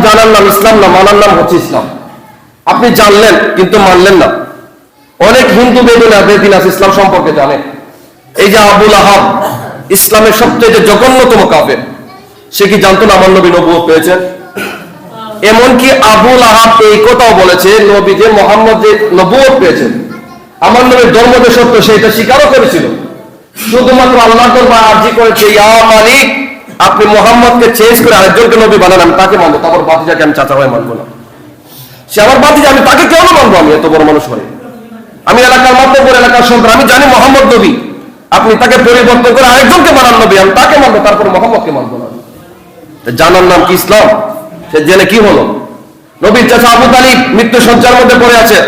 জানার নাম ইসলাম না, মানার নাম হচ্ছে ইসলাম। আপনি জানলেন কিন্তু মানলেন না। অনেক হিন্দু বেদিন আছে ইসলাম সম্পর্কে জানে। এই যে আবু লাহাব, ইসলামের সবচেয়ে জঘন্যতম কাফের, সে কি জানতো না আমার নবী নবুয়ত পেয়েছেন? এমনকি আবু লাহাব এই কথাও বলেছে, নবী যে মুহাম্মদ যে নবুয়ত পেয়েছেন, আমার নবীর ধর্ম যে সত্য, সেটা স্বীকারও করেছিল। শুধুমাত্র আল্লাহর দরবারে আরজি করেছে, ইয়া মালিক, আপনি মুহাম্মদকে চেঞ্জ করে আরেকজনকে নবী বানান, আমি তাকে মানবো, তারপর বাতিজাকে আমি চাচা ভাই মানবো না। সে আমার বাতিজা, আমি তাকে কেন মানবো? আমি এত বড় মানুষ হয়ে, আমি এলাকার মাতব্বর, এলাকার সন্তান, আমি জানি মোহাম্মদ নবী, আপনি তাকে পরিবর্তন করে আরেকজনকে বানান নবী, আমি তাকে মানবো, তারপর মোহাম্মদকে মানবো না। জানার নাম কি ইসলাম? সে জেনে কি হলো? নবীর চাচা আবু তালিব মৃত্যু শয্যার মধ্যে পড়ে আছে।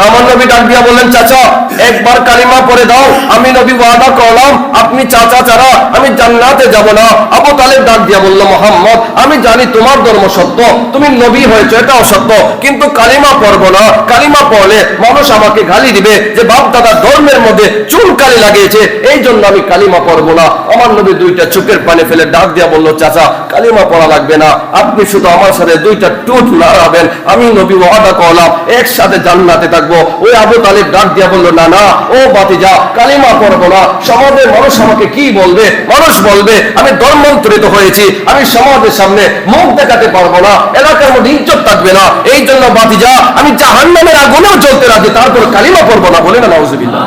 আমার নবী ডাক দিয়া বললেন, চাচা একবার কালিমা পড়ে দাও, আমি নবী ওয়াদা করলাম আপনি চাচা ছাড়া আমি জান্নাতে যাব না। আবু তালিব ডাক দিয়া বলল, মুহাম্মদ, আমি জানি তোমার ধর্ম সত্য, তুমি নবী হয়েছো, এটাও সত্য, কিন্তু কালিমা পড়বো না। কালিমা পড়লে মানুষ আমাকে গালি দিবে যে বাপ দাদা ধর্মের মধ্যে চুন কালি লাগিয়েছে, এই জন্য আমি কালিমা পড়বো না। আমার নবী দুইটা চোখের পানি ফেলে ডাক দিয়া বলল, চাচা কালিমা পড়া লাগবে না, আপনি শুধু আমার সাথে দুইটা টুট লড়াবেন, আমি নবী ওয়াদা করলাম একসাথে জান্নাতে থাকবো। ওই আবু তালিব ডাক দিয়া বলল, না না ও বাতিজা, কালিমা পড়বো না, সমাজের মানুষ আমাকে কি বলবে? মানুষ বলবে আমি ধর্মান্তরিত হয়েছি, আমি সমাজের সামনে মুখ দেখাতে পারবো না, এলাকার মধ্যে ইজ্জত থাকবে না, এই জন্য বাতিজা আমি জাহান্নামের আগুনেও জ্বলতে রাজি, তারপর কালিমা পড়বো না। বলে না নাউজুবিল্লাহ।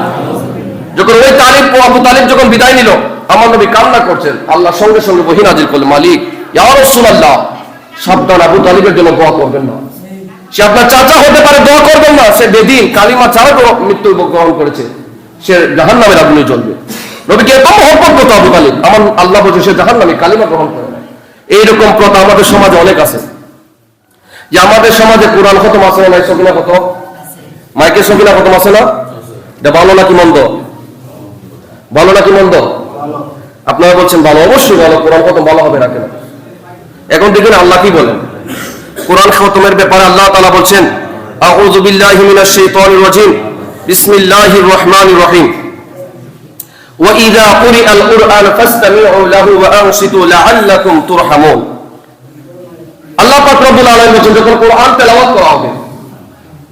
যখন ওই আবু তালিব যখন বিদায় নিল, আমার নবী কান্না করছেন, আল্লাহ সঙ্গে সঙ্গে ওহী নাযিল করলেন, মালিক ইয়া রাসূলুল্লাহ, সাবধান, আবু তালিবের জন্য দোয়া করবেন না। সে আপনার চাচা হতে পারে, দোয়া করবেন না। সে বেদিন, কালিমা ছাড়া মৃত্যু গ্রহণ করেছে, সে জাহান্নামের আগুনে জ্বলবে। নবীকে এত মহব্বত করতো আবু তালিব, আমার আল্লাহ বলছে সে জাহান্নামী, কালিমা গ্রহণ করে না। এইরকম প্রথা আমাদের সমাজে অনেক আছে। যে আমাদের সমাজে কোরআন খতম আছে না, সকিনা খতম, মাইকের সকিনা খতম আছে না? এটা ভালো নাকি মন্দ? ভালো নাকি মন্দ? আপনারা বলছেন ভালো, অবশ্যই ভালো, কোরআন খতম ভালো হবে না কেন? এখন দেখুন আল্লাহ কি বলেন কোরআন খতমের ব্যাপারে। আল্লাহ তাআলা বলছেন, আউযু বিল্লাহি মিনাশ শাইতানির রাজিম, বিসমিল্লাহির রহমানির রহিম, ওয়া ইযা কুরিআল কুরআন ফাসতামিউ লাহু ওয়া আনসিতু লাআল্লাকুম তুরহামুন। আল্লাহ পাক রব্বুল আলামিন বলেন, যখন কোরআন তেলাওয়াত করা হবে,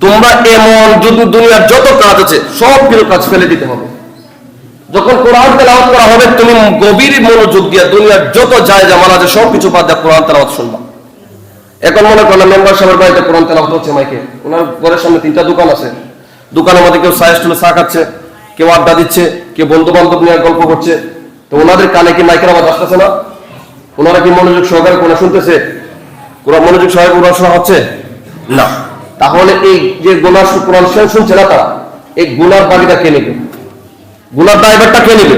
তোমরা এমন দুনিয়ার যত কাজ আছে সবগুলো কাজ ফেলে দিতে হবে। যখন কোরআন তেলাওয়াত করা হবে, তুমি গভীর মনোযোগ দিয়ে দুনিয়ার যত জায়গা মাল আছে সবকিছু বাদ দিয়ে কোরআন তেলাওয়াত শুনবা। এখন মনে করলাম মেম্বার সাহেবের বাড়িতে কোরআন তেলাওয়াত হচ্ছে মাইকে, ওনার ঘরের সামনে 3টা দোকান আছে, দোকানের মধ্যে কেউ চায়ের স্টলে চা খাচ্ছে, কেউ আড্ডা দিচ্ছে, কেউ বন্ধু বান্ধব নিয়ে গল্প করছে, তো ওনাদের কানে কি মাইকের আওয়াজ আসতেছে না? ওনারা কি মনোযোগ সহকারে কোরআন শুনতেছে? মনোযোগ সহকারে কোরআন শোনা হচ্ছে না। তাহলে এই যে গুনাহ কোরআন শুনছে না, তারা এই গুনার বাড়িটা কে নেবে? গুনার দায়ভারটা কে নেবে?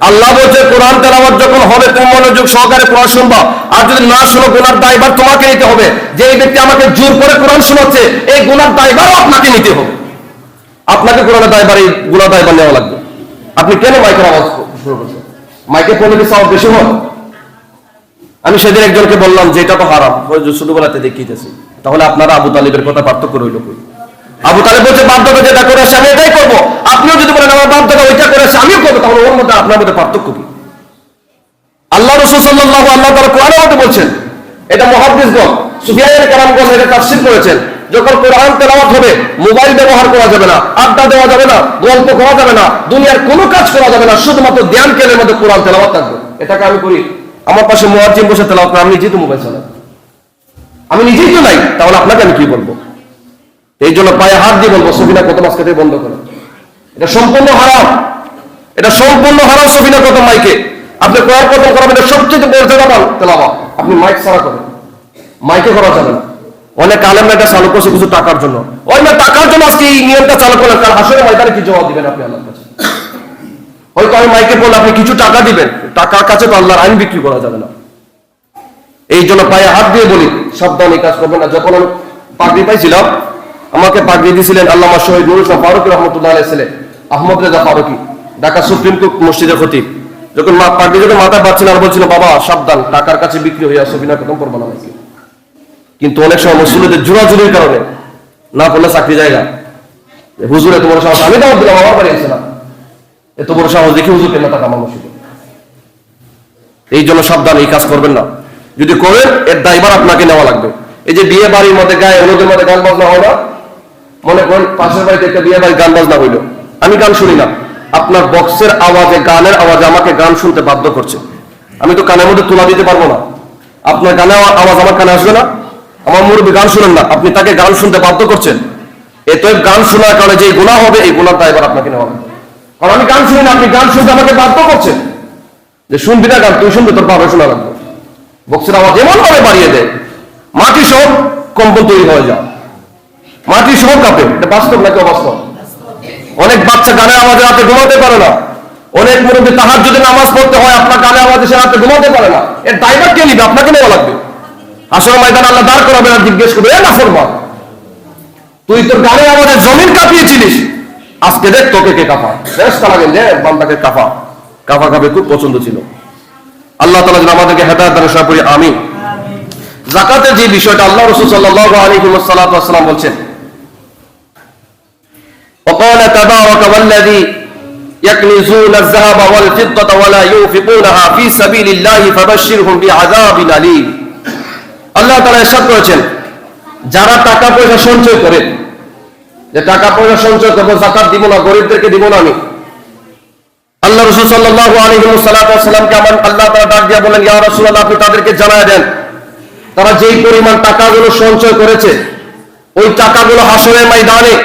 আল্লাহ বলছে কোরআন তেলাওয়াত যখন হবে তুমি মনোযোগ সহকারে কোরআন শুনবা, আর যদি না শুনো গুনার দায়ভার তোমাকে নিতে হবে। যে এই ব্যক্তি আমাকে জোর করে কোরআন শোনাচ্ছে, এই গুনার দায়ভারও আপনাকে নিতে হবে। আপনাকে কোরআনের দায়ভার, এই গুনার দায়ভার নেওয়া লাগবে। আপনি কেন মাইকের আওয়াজ শুরু করছেন? মাইকে পড়লে কি সাউন্ড বেশি হয়? আমি সেদিন একজনকে বললাম যে এটা তো হারাম, ছোটবেলাতে দেখিয়েছি। তাহলে আপনারা আবু তালিবের কথা পার্থক্য রইল কই? আবু তালিব বলছে বাপ দাদা যেটা করেছে আমি এটাই করবো, আপনিও যদি বলেন আমার বাপ দাদা ওইটা করেছে আমিও করবো, তাহলে ওর মধ্যে আপনার মধ্যে পার্থক্য কি? আল্লাহ রাসূল সাল্লাল্লাহু আলাইহি ওয়া সাল্লাম কোরআনের মধ্যে বলছেন, এটা মুহাদ্দিসগণ সুফিয়ায়ে কেরামগণ এটা তাফসীর করেছেন, যখন কোরআন তেলাওয়াত হবে মোবাইল ব্যবহার করা যাবে না, আড্ডা দেওয়া যাবে না, গল্প করা যাবে না, দুনিয়ার কোনো কাজ করা যাবে না, শুধুমাত্র ধ্যান কেন্দ্রের মধ্যে কোরআন তেলাওয়াত থাকবে। এটাকে আমি করি, আমার পাশে মুয়াজ্জিন বসে তেলাওয়াত করে, আমি নিজেই তো মোবাইল চালাই, আমি নিজেই তো নাই, তাহলে আপনাকে আমি কি বলবো? এই জন্য পায়ে হাত দিয়ে বলবো সফিনা কত মাস খেতে বন্ধ করো, এটা সম্পূর্ণ হারাম, এটা সম্পূর্ণ হারাম। সফিনা কত মাইকে আপনি কোরআন খতম করাবেন, এটা সবচেয়ে বড় তেলাওয়াত আপনি মাইক ছাড়া করেন, মাইকে করা যাবে না। অনেক আলেমরা এটা চালু করছে কিছু টাকার জন্য, ওই না টাকার জন্য আজকে এই নিয়মটা চালু করলেন, কারণ হাসরে ময়দানে কি জবাব দিবেন আপনি আল্লাহর কাছে? হয়তো আমি মাইকে বললে আপনি কিছু টাকা দিবেন, টাকার কাছে তো আল্লাহর আইন বিক্রি করা যাবে না। এই জন্য পায়ে হাত দিয়ে বলি সাবধান, এই কাজ করবেন না। যখন আমি পাগড়ি পাইছিলাম, আমাকে পাগড়ি দিয়েছিলেন আল্লামা শহীদ নুরুল ইসলাম ফারুকী রহমতুল্লাহ আলাইহির ছেলে আহমদ রেজা ফারুকী, ঢাকা সুপ্রিম কোর্ট মসজিদের খতিব। যখন পাগড়ি যখন মাথায় পাচ্ছিলেন আর বলছিল বাবা সাবধান, টাকার কাছে বিক্রি হয়ে আসো, বিনা খতম করবো না মাইকে। কিন্তু অনেক সময় মুসলিমদের জোরাজুরির কারণে না করলে চাকরি জায়গা, হুজুর এত বড় সাহস, আমি দাওয়াত দিলাম আমার বাড়ি এসে না, এত বড় সাহস দেখি হুজুর কেন টাকা আমার মসজিদে। এই জন্য সাবধান, এই কাজ করবেন না। যদি করেন এর দায়ভার আপনাকে নেওয়া লাগবে। এই যে বিয়ে বাড়ির মধ্যে গায়ে হলুদের মধ্যে গান বাজনা হয় না, মনে করেন পাশের বাড়িতে একটা বিয়ে বাড়ির গান বাজনা হইলো, আমি গান শুনি না, আপনার বক্সের আওয়াজে, গানের আওয়াজে আমাকে গান শুনতে বাধ্য করছে, আমি তো কানের মধ্যে তুলা দিতে পারবো না, আপনার গানের আওয়াজ আমার কানে আসবে না? আমার মুরব্বী গান শুনেন না, আপনি তাকে গান শুনতে বাধ্য করছেন, এতএব গান শোনার কারণে যে গুনাহ হবে এই গুনাহটা এবার আপনাকে নেওয়া হবে। কারণ আমি গান শুনি না, আপনি গান শুনতে আমাকে বাধ্য করছেন, যে শুনবি না গান, তুই শুনবি, তোর পাবে শোনা লাগবে। বক্সের আওয়াজ এমন ভাবে বাড়িয়ে দেয়, মাটি সহ কম্পন তৈরি হয়ে যায়, মাটি সহ কাঁপে। এটা বাস্তব নাকি অবাস্তব? অনেক বাচ্চা গানের আওয়াজে রাতে ঘুমাতে পারে না, অনেক মুরব্বী তাহাজ্জুদে নামাজ পড়তে হয়, আপনার গানের আওয়াজে সে রাতে ঘুমাতে পারে না, এর দায়ভার কে নিবে? আপনাকে নেওয়া লাগবে। হাসরের ময়দানে আল্লাহ দাঁড় করাবেন আর জিজ্ঞেস করবে, এ নাফরমান, তুই তোর গানের আওয়াজে জমিন কাঁপিয়েছিলিস, আজকে দেখ তোকে কে কাঁপায়। ফেরেশতা লাগেন যে বান্দাকে কাঁপা কাঁপে খুব পছন্দ ছিল। আল্লাহ তাআলা যেন আমাদেরকে হেদায়েত দান করেন, আমিন। যাকাতের যে বিষয়টা আল্লাহ রাসূল সাল্লাল্লাহু আলাইহি ওয়াসাল্লাম বলছেন, وقال تبارك والذي يكنزون الذهب والفضة ولا ينفقونها في سبيل الله فبشرهم بعذاب أليم। আল্লাহ তাআলা ইরশাদ করেছেন, যারা টাকা পয়সা সঞ্চয় করে, যে টাকা পয়সা সঞ্চয় করবো, যাকাত দিব না, গরিবদেরকে দিব না আমি, আল্লাহ রাসূল সাল্লাল্লাহু আলাইহি ওয়াসাল্লামকে আমার আল্লাহ তাআলা ডাক দিয়ে বলেন, ইয়া রাসূলুল্লাহ, আপনি তাদেরকে জানায় দেন, তারা যেই পরিমাণ টাকাগুলো সঞ্চয় করেছে, ওই টাকাগুলো হাসরের ময়দানে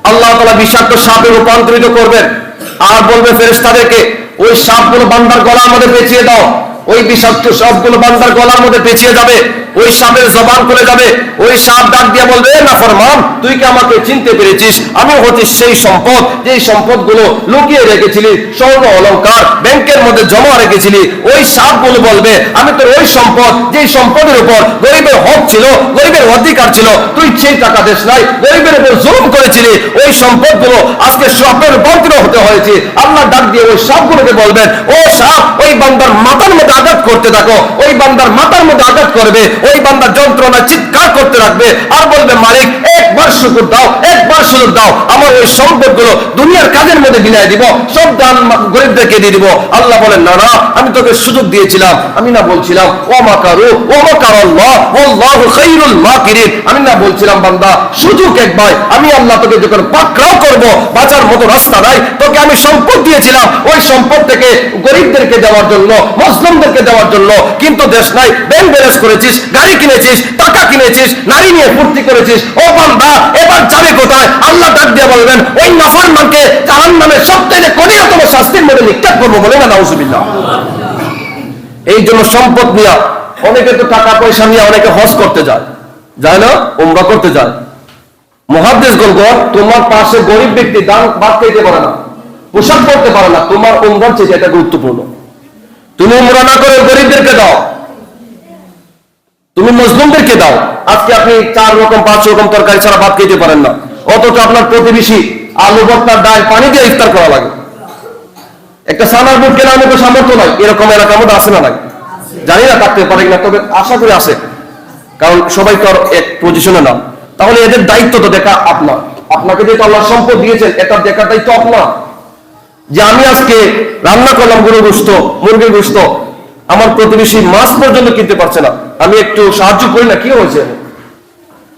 আল্লাহ তাআলা বিষাক্ত সাপে রূপান্তরিত করবেন, আর বলবে ফেরেশতাদেরকে, ওই সাপগুলো বান্দার গলার মধ্যে পেঁচিয়ে দাও। ওই বিষাক্ত সাপগুলো বান্দার গলার মধ্যে পেঁচিয়ে যাবে, ওই সাপের জবান খুলে যাবে, ওই সাপ ডাক দিয়ে বলবে, নাফরমান, তুই কি আমাকে চিনতে পেরেছিস? আমি হচ্ছি সেই সম্পদ, যেই সম্পদগুলো লুকিয়ে রেখেছিলি, স্বর্ণ অলংকার ব্যাংকের মধ্যে জমা রেখেছিলি। ওই সাপগুলো বলবে, আমি তোর ওই সম্পদ, যেই সম্পদের উপর গরিবের হক ছিল, গরিবের অধিকার ছিল, তুই সেই টাকা দেশ নাই, গরিবের উপর জুলুম করেছিলি, ওই সম্পদগুলো আজকে সাপের রূপান্তরিত হতে হয়েছে। আল্লাহ ডাক দিয়ে ওই সাপগুলোকে বলবেন, ও সাপ, ওই বান্দার মাথার মধ্যে আঘাত করতে থাকো, ওই বান্দার মাথার মধ্যে আঘাত করবে, ওই বান্দার যন্ত্রণা চিৎকার করতে রাখবে, আর বলবে, মালিক একবার শুকর দাও, একবার সুযোগ দাও, আমার ওই সম্পদগুলো দুনিয়ার কাজের মধ্যে বিলিয়ে দিব, সব দান গরিবদেরকে দিয়ে দিব। আল্লাহ বলেন, না না, আমি তোকে সুযোগ দিয়েছিলাম, আমি না বলছিলাম ও মাকারু ও মাকারাল্লাহ ওয়াল্লাহু খায়রুল মাকিরিন, আমি না বলছিলাম বান্দা সুযোগ একবার, আমি আল্লাহ তোকে যখন পাকড়াও করব, বাঁচার মতো রাস্তা নাই, তোকে আমি সম্পদ দিয়েছিলাম, ওই সম্পদ থেকে গরিবদেরকে দেওয়ার জন্য, মুসলিমদেরকে দেওয়ার জন্য, কিন্তু দেশ নাই, ব্যাংক ব্যালেন্স করেছিস, গাড়ি কিনেছিস, টাকা কিনেছিস, নারী নিয়ে ফুর্তি করেছিস, ও বান্দা এবার যাবে কোথায়? আল্লাহ ডাক দিয়ে বলবেন, ওই নাফরমানকে জাহান্নামের সবচেয়ে কঠিনতম শাস্তির মধ্যে নিক্ষেপ করবো, বলে না নাউজুবিল্লাহ। এই জন্য সম্পদ নিয়ে অনেকে তো টাকা পয়সা নিয়ে অনেকে হজ করতে যায়, যায় না, উমরা করতে যায়। মুহাদ্দিসগণ, তোমার পাশে গরিব ব্যক্তি দান ভাত খেতে পারে না, পোশাক পরতে পারে না, তোমার উমরার চেয়ে এটা গুরুত্বপূর্ণ। তুমি উমরা না করে গরিবদেরকে দাও, তুমি মুসলিমদেরকে দাও। আজকে আপনি 4 রকম 5 রকম তরকারি ছাড়া ভাত খেতে পারেন না, অথচ আপনার প্রতিবেশী আলু ভর্তা, ডাল, পানি দিয়ে ইফতার করা লাগে। একটা সানার বুট কেনার মতো সামর্থ্য নাই, এরকম এলাকার মধ্যে আসে না, নাই জানি না, থাকতে পারে কিনা, তবে আশা করি আসে, কারণ সবাই তো আর এক পজিশনে না। তাহলে এদের দায়িত্ব তো দেখা আপনার, আপনাকে যেহেতু আল্লাহ সম্পদ দিয়েছেন, এটা দেখার দায়িত্ব আপনার, যে আমি আজকে রান্না করলাম গরুর গোশত, মুরগির গোশত, আমার প্রতিবেশী মাছ পর্যন্ত কিনতে পারছে না, আমি একটু সাহায্য করি না, কি হয়েছে?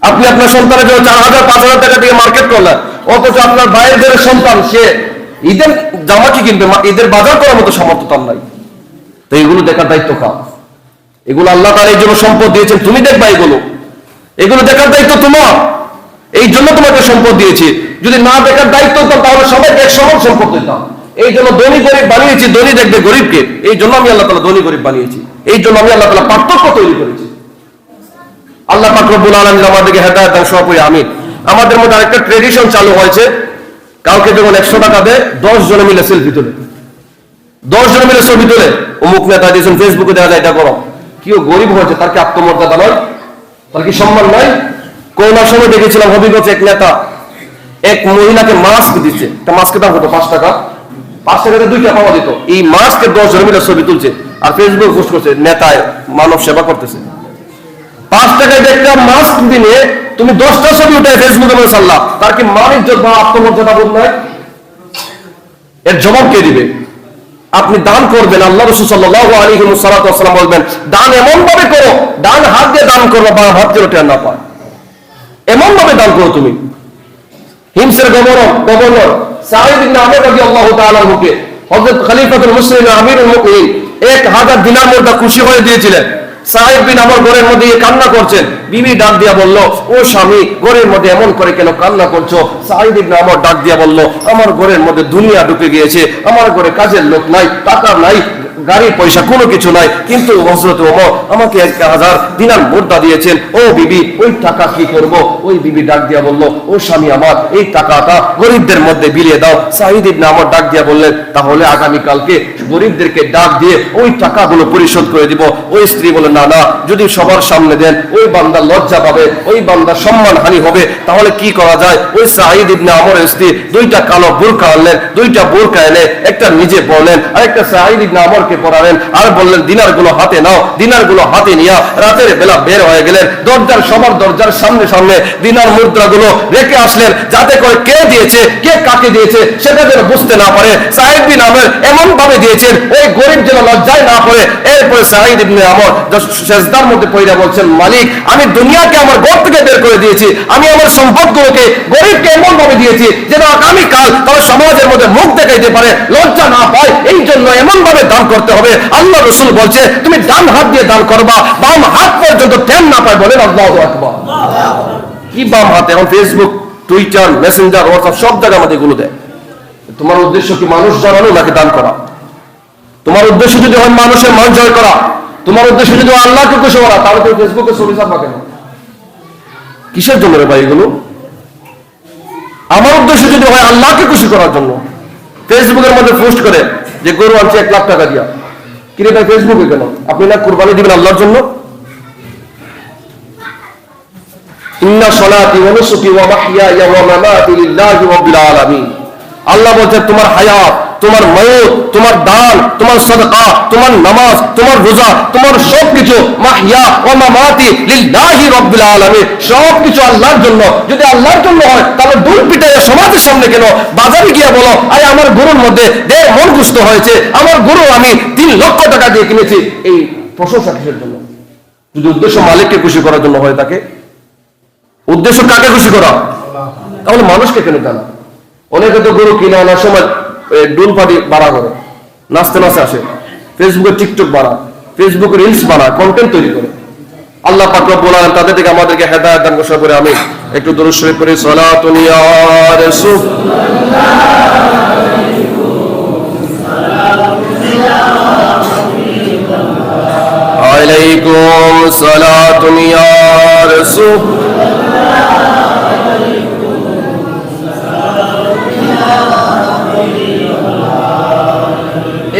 আপনি আপনার সন্তানের জন্য 4000-5000 টাকা দিয়ে মার্কেট করলেন, অথচ আপনার ভাইয়ের ঘরের সন্তান, সে ঈদের জামা কি কিনবে, ঈদের বাজার করার মতো সামর্থ্য তার নাই। তো এগুলো দেখার দায়িত্ব কার? এগুলো আল্লাহ তাআলা এই জন্য সম্পদ দিয়েছেন, তুমি দেখবা, এগুলো দেখার দায়িত্ব তোমার, এই জন্য তোমাকে সম্পদ দিয়েছি। যদি না দেখার দায়িত্ব হতো তাহলে সবাইকে এক সমান সম্পদ দিতাম। এই জন্য ধনী গরিব বানিয়েছি, ধনী দেখবে গরিবকে, এই জন্য আমি আল্লাহ তাআলা ধনী গরিব বানিয়েছি, এই জন্য আমি আল্লাহ তাআলা পার্থক্য তৈরি করেছি। আল্লাহ পাক রব্বুল আলামিন আমাদেরকে হেদায়েত দান করুন, আমিন। আমাদের মধ্যে আরেকটা ট্রেডিশন চালু হয়েছে, কাউকে যখন 100 টাকা দেয় 10 জনে মিলে সেলফি তোলে, 10 জনে মিলে ছবি তোলে, অমুক নেতা দিয়েছেন, ফেসবুকে দেওয়া যায়, এটা করো। কেউ গরিব হয়েছে, তার কি আত্মমর্যাদা নয়? তার কি সম্মান নয়? করোনার সময় দেখেছিলাম হবিগঞ্জে এক নেতা এক মহিলাকে মাস্ক দিচ্ছে, একটা মাস্কের দাম কত? 5 টাকা, 5 টাকাতে 2টা পাওয়া যেত। এই মাস্কের 10 জন মিলে ছবি তুলছে আর ফেসবুকে পোস্ট করছে, নেতায় মানব সেবা করতেছে। 5 টাকায় একটা মাস্ক দিনে তুমি 10টা ছবি উঠে ফেসবুকে বলে সাল্লাহ, তার কি মান ইজ্জত বা আত্মমর্যাদা বোধ নয়? এর জবাব কে দিবে? আপনি দান করবেন, আল্লাহ রাসূল সাল্লাল্লাহু আলাইহি ওয়াসাল্লাম বলবেন দান এমন ভাবে করো, ডান হাত দিয়ে দান করো, বাম হাত দিয়ে ওটা না পায়, এমন ভাবে দান করো তুমি। হিমসের গভর্নর সাঈদ ইবনে আমর রাদিয়াল্লাহু তাআলা আনহুকে হযরত খলিফাতুল মুসলিমিন আমিরুল মুমিনিন 1000 দিনার মুদ্রা খুশি হয়ে দিয়েছিলেন। সাঈদ বিন আমর ঘরের মধ্যে কান্না করছেন, বিবি ডাক দিয়া বলল, ও স্বামী, ঘরের মধ্যে এমন করে কেন কান্না করছো? সাঈদ ইবনে আমর ডাক দিয়া বলল, আমার ঘরের মধ্যে দুনিয়া ঢুকে গিয়েছে, আমার ঘরে কাজের লোক নাই, টাকা নাই, গাড়ি পয়সা কোনো কিছু নাই, কিন্তু হযরত ওমর আমাকে 1000 দিনার মুদ্রা দিয়েছেন। ও বিবি, ওই টাকা কি করব? ওই বিবি ডাক দিয়া বলল, ও স্বামী আমার, এই টাকাটা গরিবদের মধ্যে বিলিয়ে দাও। সাঈদ ইবনে আমর ডাক দিয়া বললেন, তাহলে আগামী কালকে গরিবদেরকে ডাক দিয়ে ওই টাকাগুলো পরিশোধ করে দিব। ওই স্ত্রী বলে, না না, যদি সবার সামনে দেন ওই বান্দা লজ্জা পাবে, ওই বান্দা সম্মানহানি হবে, তাহলে কি করা যায়? ওই সাঈদ ইবনে আমরের স্ত্রী 2টা কালো বোরকা আনলেন, 2টা বোরকা এনে একটা নিজে পরলেন আর একটা সাঈদ ইবনে আমরকে পরালেন, আর বললেন দিনারগুলো হাতে নাও। দিনারগুলো হাতে নিয়ে রাতের বেলা বের হয়ে গেলেন, সবার দরজার সামনে সামনে দিনার মুদ্রাগুলো রেখে আসলেন, যাতে করে কে দিয়েছে, কে কাকে দিয়েছে সেটা যেন বুঝতে না পারে। সাঈদ বিন আমর এমন ভাবে দিয়েছেন ওই গরিব যেন লজ্জায় না পড়ে। এরপরে সাঈদ ইবনে আমর সেজদার মধ্যে পড়ে বলছেন, মালিক, আমি দুনিয়াকে আমার ঘর থেকে বের করে দিয়েছি, আমি আমার সম্পদগুলোকে গরিবকে এমন ভাবে দিয়েছি যেন আগামীকাল তারা সমাজের মধ্যে মুখ দেখাইতে পারে, লজ্জা না পায়, এই জন্য এমন ভাবে দান করতে হবে। আল্লাহ রাসূল বলছে তুমি ডান হাত দিয়ে দান করবা, বাম হাত পর্যন্ত টেন না পায়। বলেন আল্লাহু আকবার। কি বাম হাতে? এখন ফেসবুক, টুইটার, মেসেঞ্জার, হোয়াটসঅ্যাপ সব জায়গায় আমাদের এগুলো দেয়। তোমার উদ্দেশ্য কি মানুষ জানানো নাকি দান করা? তোমার উদ্দেশ্য যদি হয় মানুষের মন জয় করা, তোমার উদ্দেশ্য যদি আল্লাহকে খুশি করা, তাহলে তুমি ফেসবুকে ছবি ছাপবা কেন? কিসের জন্য রে ভাই এগুলো? আমার উদ্দেশ্য যদি হয় আল্লাহকে খুশি করার জন্য, ফেসবুকের মধ্যে পোস্ট করে যে গরু আনছে 1 লাখ টাকা দিয়া, কিরে ভাই ফেসবুকে কেন? আপনি না কুরবানি দিবেন আল্লাহর জন্য? ইন্না সলাতি ওয়া নুসুকি ওয়া মাহইয়ায়া ওয়া মামাতি লিল্লাহি রাব্বিল আলামিন। আল্লাহ বলছে তোমার হায়াত, তোমার মওত, তোমার দান, তোমার সাদকা, তোমার নামাজ, তোমার রোজা, তোমার সবকিছু মাহইয়া ওয়া মামাতি লিল্লাহি রাব্বিল আলামিন, সবকিছু আল্লাহর জন্য। যদি আল্লাহর জন্য হয় তাহলে দুল পিটাইয়া সমাজের সামনে কেন? বাজারে গিয়ে বলো, আরে আমার গরুর মধ্যে মন গুস্ত হয়েছে, আমার গরু আমি 3 লক্ষ টাকা দিয়ে কিনেছি। এই প্রশংসা কিসের জন্য? যদি উদ্দেশ্য মালিককে খুশি করার জন্য হয়, তাকে উদ্দেশ্য কাকে খুশি করা, তাহলে মানুষকে কেন জানা? অনেকে তো গরু কিনে আনার সময় ডুল পাটি বাড়া করে, নাচতে নাচতে আসে, ফেসবুকে টিকটক বাড়া, ফেসবুকে রিলস বাড়া, কন্টেন্ট তৈরি করে। আল্লাহ পাক রব্বুল আলামিন তাদের থেকে আমাদেরকে হেদায়েত দান ঘোষণা করে। আমি একটু দরুদ শরীফ পড়ি। সালাতুন ইয়া রাসূল আলাইকুম সালাতুন ইয়া রাসূল।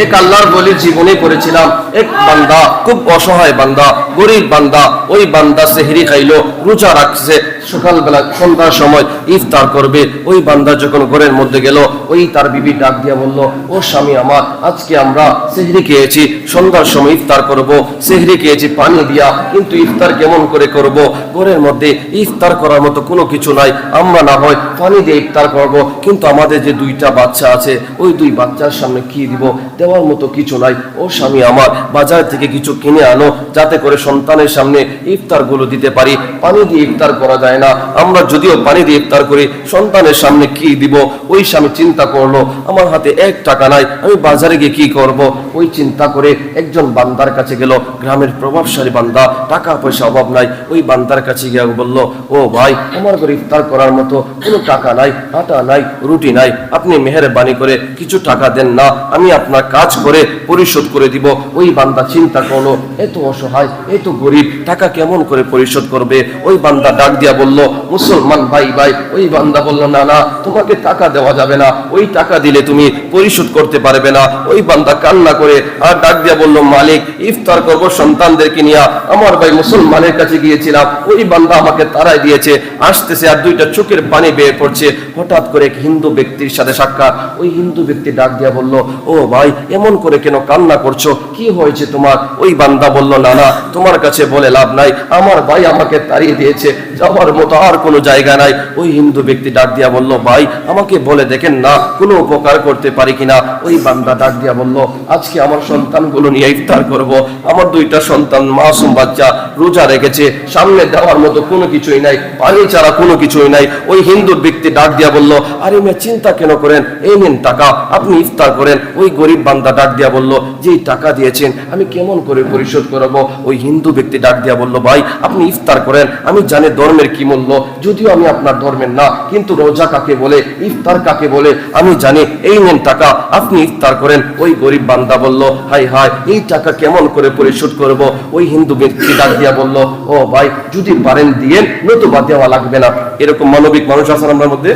এক আল্লাহর ওলির জীবনে পড়েছিলাম, এক বান্দা, খুব অসহায় বান্দা, গরিব বান্দা, ওই বান্দা সেহরি খাইলো, রোজা রাখছে, সকালবেলা সন্ধ্যার সময় ইফতার করবে। ওই বান্দা যখন ঘরের মধ্যে গেল, ওই তার বিবি ডাক দিয়া বলল, ও স্বামী আমার, আজকে আমরা সেহরি খেয়েছি, সন্ধ্যার সময় ইফতার করব, সেহরি খেয়েছি পানি দিয়া, কিন্তু ইফতার কেমন করে করব? ঘরের মধ্যে ইফতার করার মতো কোনো কিছু নাই, আমরা না হয় পানি দিয়ে ইফতার করব, কিন্তু আমাদের যে 2টা বাচ্চা আছে, ওই 2 বাচ্চার সামনে কি দিব? দেওয়ার মতো কিছু নাই। ও স্বামী আমার, বাজার থেকে কিছু কিনে আনো, যাতে করে সন্তানের সামনে ইফতার গুলো দিতে পারি। পানি দিয়ে ইফতার করা যায় না, আমরা যদিও পানি দিয়ে ইফতার করি, সন্তানের সামনে কি দিব? ওই স্বামী চিন্তা করলো, আমার হাতে 1 টাকা নাই, আমি বাজারে গিয়ে কি করব? ওই চিন্তা করে একজন বান্দার কাছে গেল, গ্রামের প্রভাবশালী বান্দা, টাকা পয়সা অভাব নাই। ওই বান্দার কাছে গিয়ে বলল, ও ভাই, আমার ঘরে ইফতার করার মতো কোনো টাকা নাই, আটা নাই, রুটি নাই, আপনি মেহেরবানি করে কিছু টাকা দেন না, আমি আপনার কাজ করে পরিশোধ করে দিব। ওই বান্দা চিন্তা করলো, এত অসহায়, এত গরিব, টাকা কেমন করে পরিশোধ করবে? ওই বান্দা ডাক দিয়া বলল, মুসলমান ভাই ভাই। ওই বান্দা বলল, না না, তোমাকে টাকা দেওয়া যাবে না, ওই টাকা দিলে তুমি পরিশোধ করতে পারবে না। ওই বান্দা কান্না করে আর ডাক দিয়া বলল, মালিক, ইফতার করব সন্তানদেরকে নিয়ে, আমার ভাই মুসলমানের কাছে গিয়েছিলাম, ওই বান্দা আমাকে তাড়াই দিয়েছে, আসতেছে আর 2টা চোখের পানি বের পড়ছে। হঠাৎ করে এক হিন্দু ব্যক্তির সাথে সাক্ষাৎ। ওই হিন্দু ব্যক্তি ডাক দিয়া বলল, ও ভাই, এমন করে কেন কান্না করছো? কি হয়েছে? হয়েছে তোমার? ওই বান্দা বলল, না না, তোমার কাছে বলে লাভ নাই, আমার ভাই আমাকে তাড়িয়ে দিয়েছে, যাওয়ার মতো আর কোনো জায়গা নাই। ওই হিন্দু ব্যক্তি ডাক দিয়া বলল, ভাই আমাকে বলে দেখেন না, কোনো উপকার করতে পারি কিনা। ওই বান্দা ডাক দিয়া বলল, আজকে আমার সন্তানগুলো নিয়ে ইফতার করব। আমার দুইটা সন্তান মাসুম বাচ্চা, রোজা রেখেছে, সামনে দেওয়ার মতো কোনো কিছুই নাই, পানি ছাড়া কোনো কিছুই নাই। ওই হিন্দু ব্যক্তি ডাক দিয়া বলল, আরে মেয়ে চিন্তা কেন করেন, এই নিন টাকা, আপনি ইফতার করেন। ওই গরিব বান্দা ডাক দিয়া বলল, যে টাকা দিয়েছেন আমি কেমন করে পরিশোধ করব? ওই হিন্দু ব্যক্তি ডাক দিয়া বলল, ভাই আপনি ইফতার করেন, আমি জানি ধর্মের কি মূল্য, যদিও আমি আপনার ধর্মের না, কিন্তু রোজা কাকে বলে, ইফতার কাকে বলে আমি জানি, এই নেন টাকা, আপনি ইফতার করেন। ওই গরিব বান্দা বলল, হাই হাই, এই টাকা কেমন করে পরিশোধ করব? ওই হিন্দু ব্যক্তি ডাক দিয়া বলল, ও ভাই যদি পারেন দিয়েন, নতুবা দেওয়া লাগবে না। এরকম মানবিক মানুষ আছে আমার মধ্যে,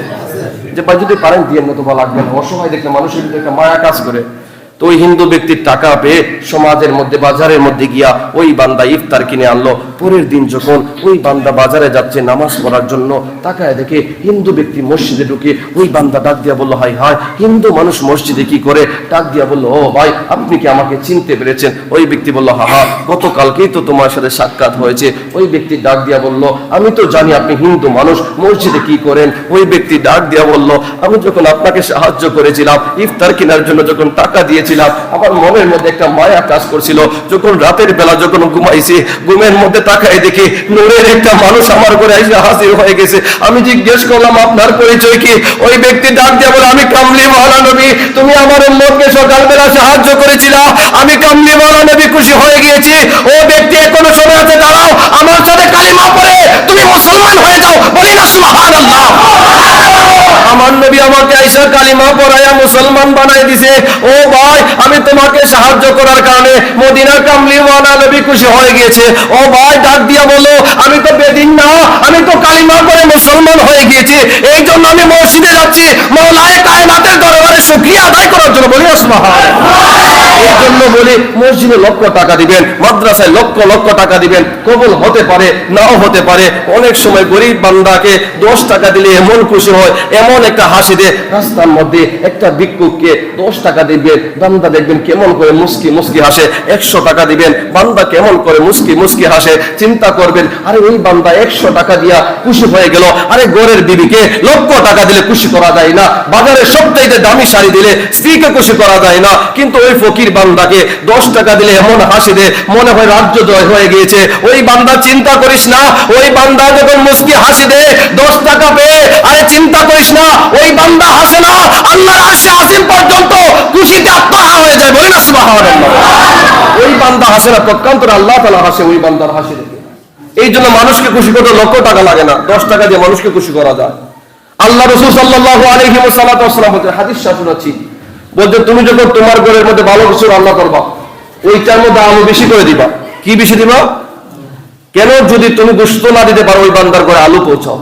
যে ভাই যদি পারেন দিয়েন, নতুবা লাগবে না। অসহায় দেখলে মানুষের ভিতরে একটা মায়া কাজ করে। তো ওই হিন্দু ব্যক্তির টাকা পেয়ে সমাজের মধ্যে, বাজারের মধ্যে গিয়া ওই বান্দা ইফতার কিনে আনলো। পরের দিন যখন ওই বান্দা বাজারে যাচ্ছে নামাজ পড়ার জন্য, তাকায় দেখে হিন্দু ব্যক্তি মসজিদে ঢুকে। ওই বান্দা ডাক দিয়া বলল, হাই হাই, হিন্দু মানুষ মসজিদে কি করে? ডাক দিয়া বলল, ও ভাই আপনি কি আমাকে চিনতে পেরেছেন? ওই ব্যক্তি বলল, হা হা, গতকালকেই তো তোমার সাথে সাক্ষাৎ হয়েছে। ওই ব্যক্তি ডাক দিয়া বলল, আমি তো জানি আপনি হিন্দু মানুষ, মসজিদে কি করেন? ওই ব্যক্তি ডাক দিয়া বলল, আমি যখন আপনাকে সাহায্য করেছিলাম ইফতার কেনার জন্য, যখন টাকা দিয়েছিলাম, আমার মনের মধ্যে একটা মায়া কাজ করছিল। যখন রাতের বেলা যখন ঘুমাইছি, ঘুমের মধ্যে তাকাই দেখি নূরের একটা মানুষ আমার ঘরে এসে হাজির হয়ে গেছে। আমি জিজ্ঞেস করলাম, আপনার পরিচয় কি? ওই ব্যক্তি ডাক দিয়ে বলে, আমি কামলি মাওলানা নবী, তুমি আমার উম্মতকে সকালবেলা সাহায্য করেছিলা, আমি কামলি মাওলানা নবী খুশি হয়ে গিয়েছি। ও ব্যক্তি এখনো সময় আছে, দাঁড়াও, আমার সাথে কালিমা পড়ে তুমি মুসলমান হয়ে যাও। বলি না সুবহানাল্লাহ। আমার নবী আমাকে আয়েশা কালিমা পড়ায়া মুসলমান বানাই দিছে। ও ভাই, আমি তোমাকে সাহায্য করার কারণে মদিনার কামলিওয়ালা নবী খুশি হয়ে গিয়েছে। ও ভাই ডাক দিয়া বলো, আমি তো বেদিন না, আমি তো কালিমা পড়ে মুসলমান হয়ে গিয়েছি, এই জন্য আমি মসজিদে যাচ্ছি মাওলায়ে কায়নাতের দরবারে শুকরিয়া আদায় করার জন্য। বলি সুবহানাল্লাহ। এই জন্য বলি, মসজিদে লক্ষ টাকা দিবেন, মাদ্রাসায় লক্ষ লক্ষ টাকা দিবেন, কবুল হতে পারে নাও হতে পারে। অনেক সময় গরিব বান্দাকে 10 টাকা দিলে এমন খুশি হয়, এমন একটা হাসি দেয়। রাস্তার মধ্যে একটা ভিক্ষুককে 10 টাকা দিবেন, বান্দা দেখবেন কেমন করে মুস্কি মুস্কি হাসে। 100 টাকা দিবেন, বান্দা কেমন করে মুস্কি মুস্কি হাসে। চিন্তা করবেন, আরে ওই বান্দা 100 টাকা দিয়া খুশি হয়ে গেল, আরে ঘরের বিবিকে লক্ষ টাকা দিলে খুশি করা যায় না, বাজারে সবচাইতে দামি শাড়ি দিলে স্ত্রীকে খুশি করা যায় না, কিন্তু ওই ফকির বান্দাকে 10 টাকা দিলে এমন হাসি দেয়, মনে হয় রাজ্য জয় হয়ে গিয়েছে। ওই বান্দা চিন্তা করিস না, ওই বান্দা যখন মুস্কি হাসি দেয় 10 টাকা পেয়ে, আরে চিন্তা করিস না, ওই বান্দা হাসে না, আল্লাহর আরশে আজিম পর্যন্ত খুশিতে আত্মহারা হয়ে যায়। বলি না সুবহানাল্লাহ। ওই বান্দা হাসে না, পক্ষান্তরে আল্লাহ তাআলা হাসে ওই বান্দার হাসি দেখে। এই জন্য মানুষকে খুশি করতে লক্ষ টাকা লাগে না, 10 টাকা দিয়ে মানুষকে খুশি করা যায়। আল্লাহ রাসূল সাল্লাল্লাহু আলাইহি ওয়াসাল্লাম বলেন, হাদিস শোনাচ্ছি, বলতে তুমি যখন তোমার ঘরের মধ্যে ভালো কিছু রান্না করবা, ওইটার মধ্যে আলু বেশি করে দিবা। কি বেশি দিবা? কেন? যদি তুমি গোশত না দিতে পারো, ওই বান্দার ঘরে আলু পৌঁছাও।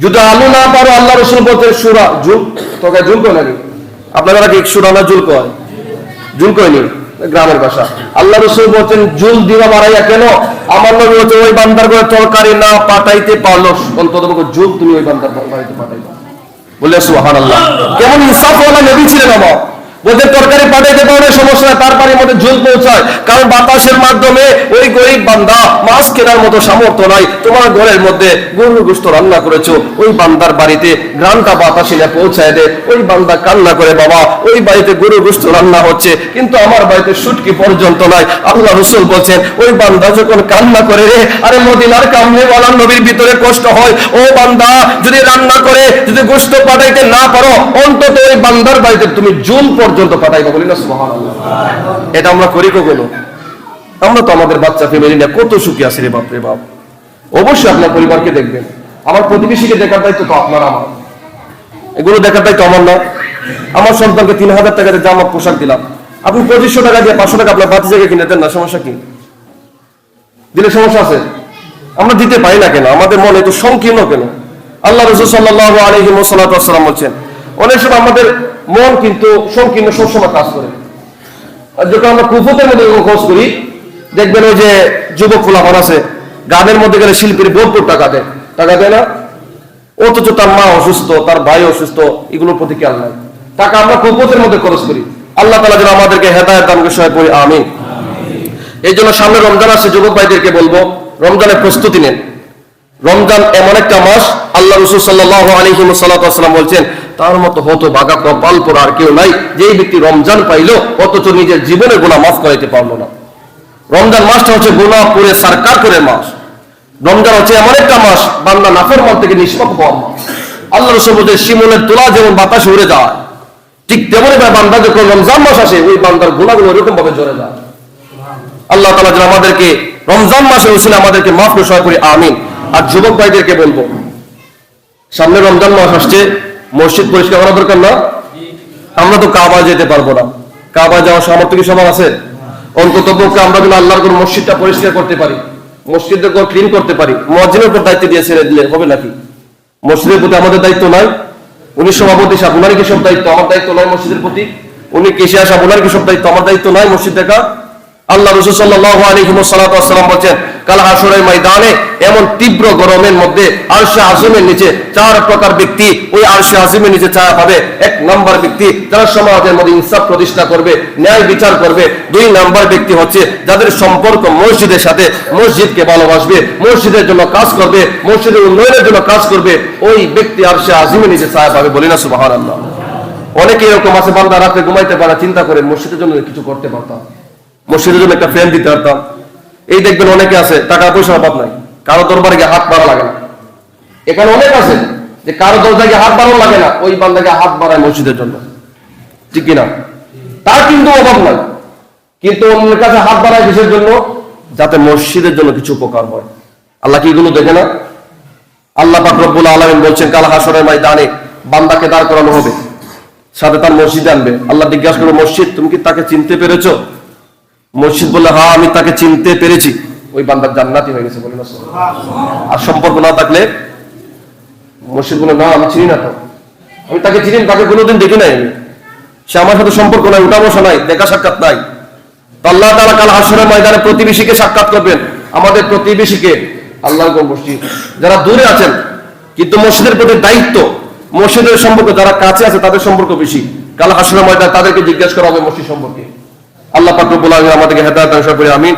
যদি আলু না পারো, আল্লাহ রাসূল বলতেন সুরা জুল, তোকে জুল কয় নাকি? আপনারা কি সুরা না জুল কয়? জুল কয়নি, গ্রামের ভাষা। আল্লাহ রাসূল বলতেন জুল দিবা বাড়াইয়া কেন? আমার নবী বলতে, ওই বান্দার ঘরে তরকারি না পাঠাইতে পারলো, অন্তত জুল তুমি ওই বান্দার বাড়িতে পাঠাইবা। বলে সুবহানাল্লাহ। কেমন ইনসাফওয়ালা নবী ছিলেন আমার। বলতে তরকারি পাঠাইতে পারলে সমস্যা, তার বাড়ির মধ্যে ঝোল পৌঁছায়, কারণ বাতাসের মাধ্যমে ওই গরিব বান্দা মাছ কেনার মতো সামর্থ্য নাই। তোমার ঘরের মধ্যে গরুর গোশত রান্না করেছো, ওই বান্দার বাড়িতে গ্রামটা বাতাসে না পৌঁছায় দে। ওই বান্দা কান্না করে, বাবা ওই বাড়িতে গরুর গোশত রান্না হচ্ছে, কিন্তু আমার বাড়িতে শুটকি পর্যন্ত নাই। আল্লাহ রাসূল বলছেন, ওই বান্দা যখন কান্না করে রে, আরে মদিনার কামলিওয়ালা নবীর ভিতরে কষ্ট হয়। ও বান্দা যদি রান্না করে, যদি গোশত পাঠাইতে না পারো, অন্তত ওই বান্দার বাড়িতে তুমি জুল পর্যন্ত পাঠাইবা। বলি না সুবহানাল্লাহ। এটা আমরা করি কখনো? আমরা তো আমাদের বাচ্চা ফ্যামিলি নিয়ে কত সুখী আছি রে বাপ রে বাপ। অবশ্যই আপনার পরিবারকে দেখবেন, আমার প্রতিবেশীকে দেখার দায়িত্ব তো আপনার আমার, এগুলো দেখার দায়িত্ব আমার না। আমার সন্তানকে 3000 টাকা দিয়ে জামা পোশাক দিলাম, আপনি 2500 টাকা দিয়ে 500 টাকা আপনার বাচ্চাকে কিনে দেন না, সমস্যা কি? দিলে সমস্যা আছে? আমরা দিতে পারি না কেন? আমাদের মনে একটু সংকীর্ণ কেন? আল্লাহ রাসূল সাল্লাল্লাহু আলাইহি ওয়াসাল্লাম বলছেন, অনেক সময় আমাদের মন কিন্তু সংকীর্ণ সবসময় কাজ করে। যখন আমরা কুফুতের মধ্যে খোঁজ করি, দেখবেন ওই যে যুবক ফুলাফান আছে, গানের মধ্যে গেলে শিল্পীর ভরপুর টাকা দেয়, টাকা দেয় না? অথচ তার মা অসুস্থ, তার ভাই অসুস্থ, এগুলোর প্রতি খেয়াল নাই। টাকা আমরা কুফুতের মধ্যে খরচ করি। আল্লাহ তাআলা যেন আমাদেরকে হেদায়েত দান করে সহায় করি, আমিন। এই জন্য সামনে রমজান আসছে, যুবক ভাইদেরকে বলবো রমজানের প্রস্তুতি নেন। রমজান এমন একটা মাস, আল্লাহ রাসূল সাল্লাল্লাহু আলাইহি ওয়াসাল্লাম বলছেন তার মতো হতভাগা কপাল পোড়া আর কেউ নাই যে ব্যক্তি রমজান পাইলো অথচ নিজের জীবনের গুনাহ মাফ করাইতে পারলো না। রমজান মাসটা হচ্ছে গুনাহ পুরে সরকার করে মাস। রমজান হচ্ছে এমন একটা মাস বান্দা নাফরমান থেকে নিষ্পাপ হওয়ার মাস। আল্লাহ রাসূল বলেন শিমুলের তোলা যেমন বাতাসে উড়ে যায়, ঠিক তেমনই বান্দা যখন রমজান মাস আসে ওই বান্দার গুনাহগুলো এরকম ভাবে ঝরে যায়। আল্লাহ তাআলা যেন আমাদেরকে রমজান মাসের উসিলায় আমাদেরকে মাফ করে সহায় করে, আমিন। আর যুবক ভাইদেরকে বলবো সামনে রমজান মাস আসছে, মসজিদ পরিষ্কার করা দরকার না? আমরা তো কাবা যেতে পারবো না, কাবা যাওয়ার সামর্থ্য কি সবার আছে? অন্তত পক্ষে আমরা যদি আল্লাহর কোন মসজিদটা পরিষ্কার করতে পারি, মসজিদটা ক্লিন করতে পারি, মুয়াজ্জিনের উপর দায়িত্ব দিয়ে ছেড়ে দিলে হবে নাকি? মসজিদের প্রতি আমাদের দায়িত্ব নাই? উনি সভাপতি সাহেব, উনার কি সব দায়িত্ব? আমার দায়িত্ব নাই মসজিদের প্রতি? উনি কেশিয়া সাহেব, উনার কি সব দায়িত্ব? আমার দায়িত্ব নাই মসজিদ দেখা? আল্লাহ রাসূল সাল্লাল্লাহু আলাইহি ওয়াসাল্লাম বলেন কাল হাশরের ময়দানে এমন তীব্র গরমের মধ্যে আরশে আজিমের নিচে চার প্রকার ব্যক্তি ওই আরশে আজিমের নিচে ছায়া পাবে। এক নাম্বার ব্যক্তি যারা সমাজের মধ্যে ইনসাফ প্রতিষ্ঠা করবে, ন্যায় বিচার করবে। দুই নাম্বার ব্যক্তি হচ্ছে যাদের সম্পর্ক মসজিদের সাথে, মসজিদকে ভালোবাসবে, মসজিদের জন্য কাজ করবে, মসজিদের উন্নয়নের জন্য কাজ করবে, ওই ব্যক্তি আরশে আজিমের নিচে ছায়া পাবে। বলি না সুবহানাল্লাহ। অনেকে এরকম আছে বান্দা রাতে ঘুমাইতে পারে, চিন্তা করে মসজিদের জন্য কিছু করতে পারতাম, মসজিদের জন্য একটা ফ্যান দিতে পারতাম। এই দেখবেন অনেকে আছে টাকা পয়সার অভাব নাই, কারো দরবারে গিয়ে হাত বাড়া লাগে না। এখানে অনেক আছে যে কারো দরজায় গিয়ে হাত বাড়ানো লাগে না, ওই বান্দাকে হাত বাড়ায় মসজিদের জন্য, ঠিক কিনা? তার কিন্তু অভাব নাই, কিন্তু অন্যের কাছে হাত বাড়ায় কিসের জন্য? যাতে মসজিদের জন্য কিছু উপকার হয়। আল্লাহ কি এগুলো দেখে না? আল্লাহ পাক রব্বুল আলামিন বলছেন কাল হাশরের ময়দানে বান্দাকে দাঁড় করানো হবে, সাথে তার মসজিদে আনবে। আল্লাহ জিজ্ঞাসা করবে মসজিদ তুমি কি তাকে চিনতে পেরেছো? মসজিদ বললে হ্যাঁ আমি তাকে চিনতে পেরেছি, ওই বান্দার জান্নাতি হয়ে গেছে। বলি না সুবহানাল্লাহ। আর সম্পর্ক না থাকলে মসজিদ বলে না আমি চিনি না, তো আমি তাকে চিনি, তাকে কোনোদিন দেখি নাই, আমি সে আমার সাথে সম্পর্ক নাই, উঠা বসা নাই, দেখা সাক্ষাৎ নাই। তো আল্লাহ তাআলা কাল হাশরের ময়দানে প্রতিবেশীকে সাক্ষাৎ করবেন। আমাদের প্রতিবেশীকে আল্লাহর কোন মসজিদ, যারা দূরে আছেন কিন্তু মসজিদের প্রতি দায়িত্ব, মসজিদের সম্পর্ক যারা কাছে আছে তাদের সম্পর্ক বেশি, কাল হাশরের ময়দানে তাদেরকে জিজ্ঞাসা করা হবে মসজিদ সম্পর্কে। আল্লাহ পাক রব্বুল আলামিন আমাদেরকে হেদায়েত দান করুন, আমিন।